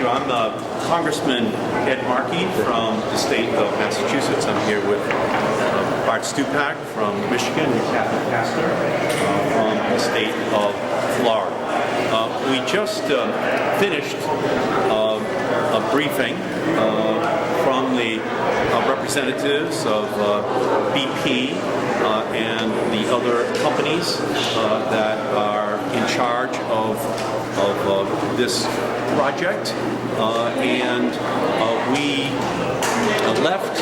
you. I'm Congressman Ed Markey from the state of Massachusetts. I'm here with Bart Stupak from Michigan and Captain Castor from the state of Florida. We just finished a briefing from the representatives of BP and the other companies that are in charge of this project, and we left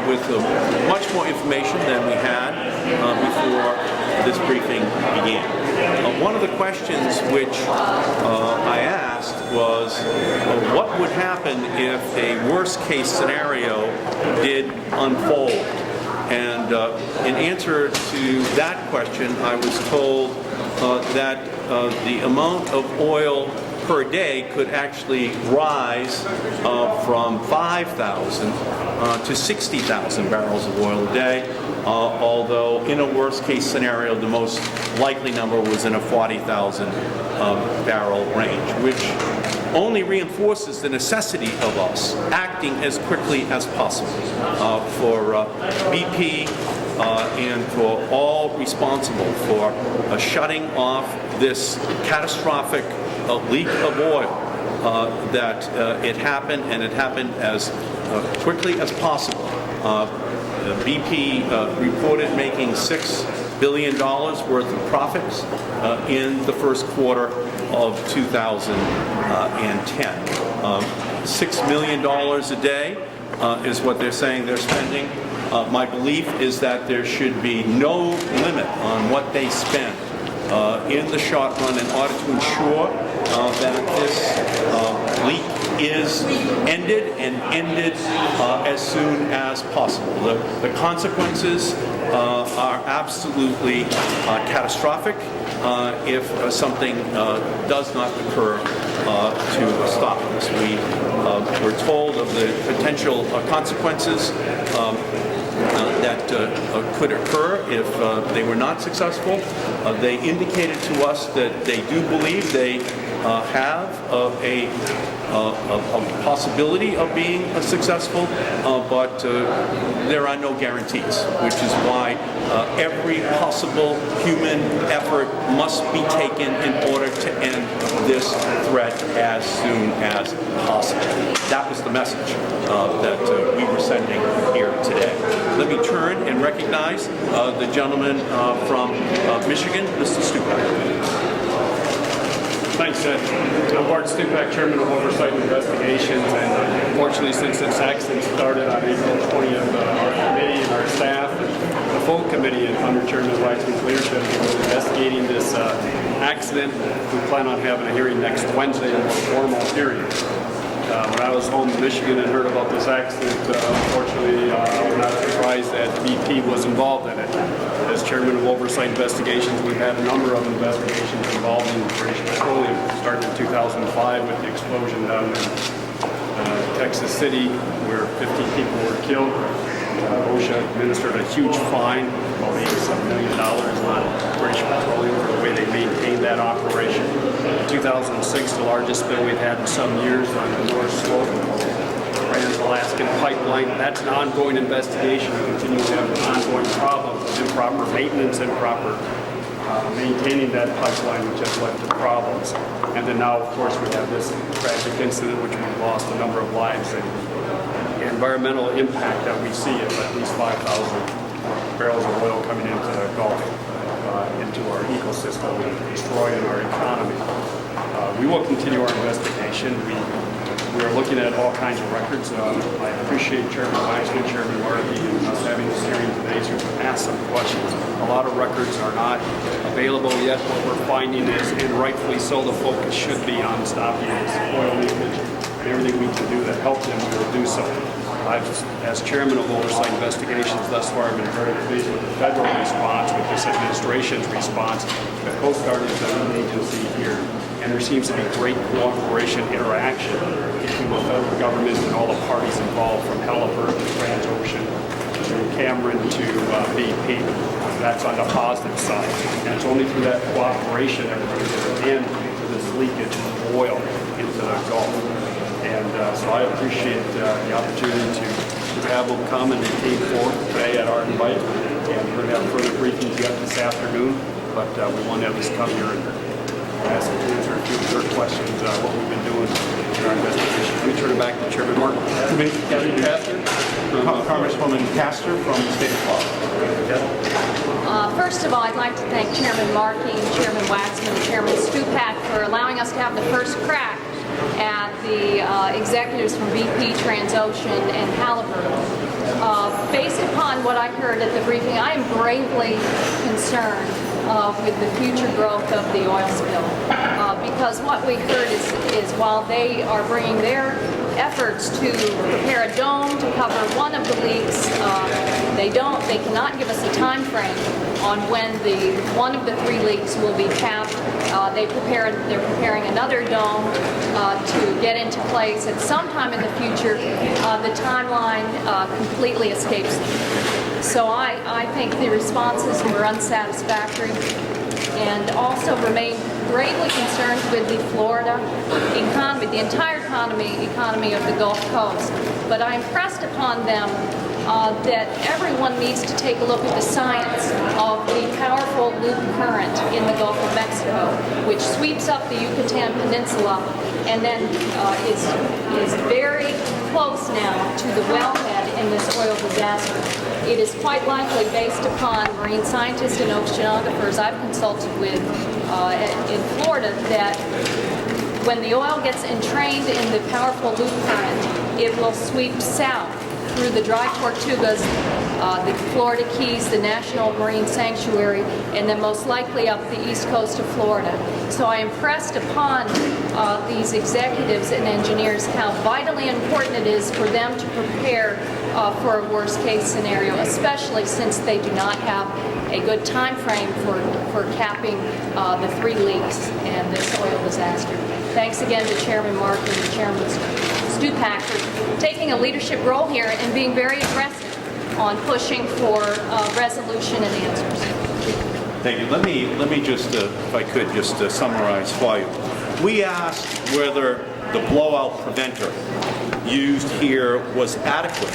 with much more information than we had before this briefing began. One of the questions which I asked was what would happen if a worst case scenario did unfold? And in answer to that question, I was told that the amount of oil per day could actually rise from 5,000 to 60,000 barrels of oil a day, although in a worst case scenario the most likely number was in a 40,000 barrel range, which only reinforces the necessity of us acting as quickly as possible for BP and for all responsible for shutting off this catastrophic leak of oil that it happened, and it happened as quickly as possible. BP reported making $6 billion worth of profits in the first quarter of 2010. $6 million a day is what they're saying they're spending. My belief is that there should be no limit on what they spend in the short run in order to ensure that this leak is ended, and ended as soon as possible. The consequences are absolutely catastrophic if something does not occur to stop this. We were told of the potential consequences that could occur if they were not successful. They indicated to us that they do believe they have a possibility of being successful, but there are no guarantees, which is why every possible human effort must be taken in order to end this threat as soon as possible. That was the message that we were sending here today. Let me turn and recognize the gentleman from Michigan, Mr. Stupak. Thanks, Ed. I'm Bart Stupak, Chairman of Oversight and Investigations, and unfortunately, since this accident started on April 20th, our committee and our staff and the full committee under Chairman Waxman's leadership is investigating this accident. We plan on having a hearing next Wednesday, a more formal hearing. When I was home in Michigan and heard about this accident, unfortunately, I was not surprised that BP was involved in it. As Chairman of Oversight Investigations, we've had a number of investigations involving British Petroleum, starting in 2005 with the explosion down in Texas City, where 50 people were killed. OSHA administered a huge fine, about $87 million on British Petroleum for the way they maintained that operation. In 2006, the largest spill we've had in some years on the North Slope, Trans-Alaskan Pipeline. That's an ongoing investigation. We continue to have an ongoing problem with improper maintenance, improper maintaining that pipeline, which has led to problems. And then now, of course, we have this tragic incident, which we've lost a number of lives, and the environmental impact that we see of at least 5,000 barrels of oil coming into the Gulf, into our ecosystem, and destroying our economy. We will continue our investigation. We are looking at all kinds of records. I appreciate Chairman Waxman, Chairman Markey, and us having this hearing today to ask some questions. A lot of records are not available yet. What we're finding is, and rightfully so, the focus should be on stopping this oil leakage, and everything we can do to help them, we will do so. As Chairman of Oversight Investigations thus far, I've been very pleased with the federal response, with this administration's response. The Coast Guard is the lead agency here, and there seems to be great cooperation, interaction between the federal government and all the parties involved, from Halliburton to Transocean to Cameron to BP. That's on the positive side. And it's only through that cooperation that we're going to get an end to this leakage of oil into the Gulf. I appreciate the opportunity to have them come, and they came forward today at our invite. And we're going to have further briefings yet this afternoon, but we want to at least come here and answer a few of their questions, what we've been doing in our investigation. Let me turn it back to Chairman Markey. Castor? Congresswoman Castor from the state of Florida. First of all, I'd like to thank Chairman Markey, Chairman Waxman, and Chairman Stupak for allowing us to have the first crack at the executives from BP, Transocean, and Halliburton. Based upon what I heard at the briefing, I am gravely concerned with the future growth of the oil spill. Because what we heard is while they are bringing their efforts to prepare a dome to cover one of the leaks, they cannot give us a time frame on when one of the 3 leaks will be capped. They're preparing another dome to get into place at some time in the future. The timeline completely escapes them. So I think the responses were unsatisfactory, and also remain gravely concerned with the Florida economy, the entire economy of the Gulf Coast. But I impressed upon them that everyone needs to take a look at the science of the powerful loop current in the Gulf of Mexico, which sweeps up the Yucatan Peninsula and then is very close now to the wellhead in this oil disaster. It is quite likely, based upon marine scientists and oceanographers I've consulted with in Florida, that when the oil gets entrained in the powerful loop current, it will sweep south through the dry Tortugas, the Florida Keys, the National Marine Sanctuary, and then most likely up the east coast of Florida. So I impressed upon these executives and engineers how vitally important it is for them to prepare for a worst case scenario, especially since they do not have a good time frame for capping the 3 leaks and this oil disaster. Thanks again to Chairman Markey and Chairman Stupak for taking a leadership role here and being very aggressive on pushing for resolution and answers. Thank you. Let me just, if I could, just summarize for you. We asked whether the blowout preventer used here was adequate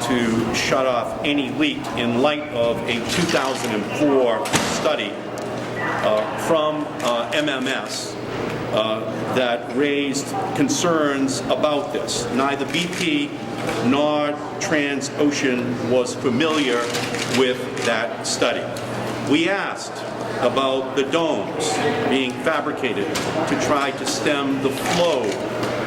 to shut off any leak in light of a 2004 study from MMS that raised concerns about this. Neither BP nor Transocean was familiar with that study. We asked about the domes being fabricated to try to stem the flow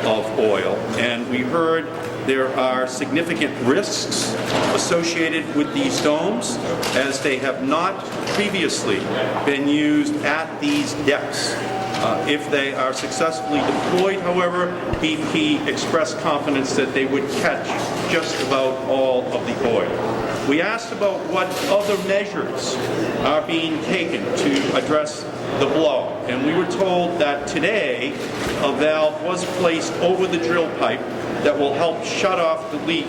of oil, and we heard there are significant risks associated with these domes, as they have not previously been used at these depths. If they are successfully deployed, however, BP expressed confidence that they would catch just about all of the oil. We asked about what other measures are being taken to address the blow, and we were told that today a valve was placed over the drill pipe that will help shut off the leak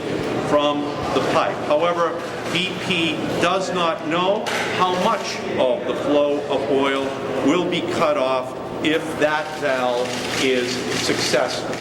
from the pipe. However, BP does not know how much of the flow of oil will be cut off if that valve is successful.